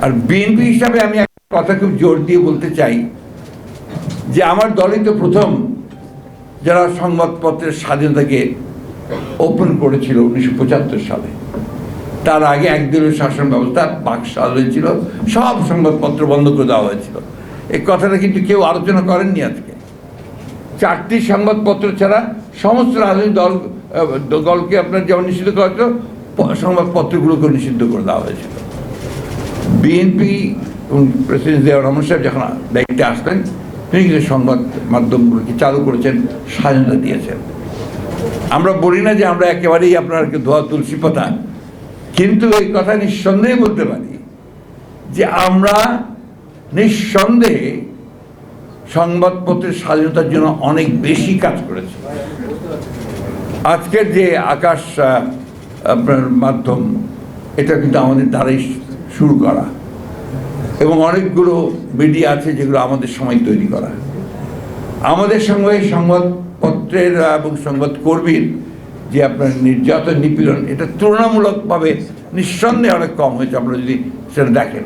আর BNP হিসাবে আমি একটা কথা খুব জোর দিয়ে বলতে চাই যে আমার দলই তো প্রথম যারা সংবাদপত্রের স্বাধীনতাকে ওপেন করেছিল 1975 সালে। তার আগে একদলীয় শাসন ব্যবস্থা বাকশাল হয়েছিল, সব সংবাদপত্র বন্ধ করে দেওয়া হয়েছিল। এই কথাটা কিন্তু কেউ আলোচনা করেননি। আজকে 4টি সংবাদপত্র ছাড়া সমস্ত রাজনৈতিক দলকে আপনার যেমন নিষিদ্ধ করা হয়েছিল, সংবাদপত্রগুলোকে নিষিদ্ধ করে দেওয়া হয়েছিল। বিএনপি এবং প্রেসিডেন্ট জিয়াউর রহমান সাহেব যখন দায়িত্বে আসলেন, তিনি কিন্তু সংবাদ মাধ্যমগুলোকে চালু করেছেন, স্বাধীনতা দিয়েছেন। আমরা বলি না যে আমরা একেবারেই আপনার ধোয়া তুলসী পাতা, কিন্তু এই কথা নিঃসন্দেহে বলতে পারি যে আমরা নিঃসন্দেহে সংবাদপত্রের স্বাধীনতার জন্য অনেক বেশি কাজ করেছি। আজকের যে আকাশ আপনার মাধ্যম, এটা কিন্তু আমাদের দ্বারাই শুরু করা, এবং অনেকগুলো মিডিয়া আছে যেগুলো আমাদের সময় তৈরি করা। আমাদের সঙ্গে সংবাদপত্রের এবং সংবাদকর্মীর যে আপনার নির্যাতন, নিপীড়ন, এটা তুলনামূলকভাবে নিঃসন্দেহে অনেক কম হয়েছে আপনারা যদি সেটা দেখেন।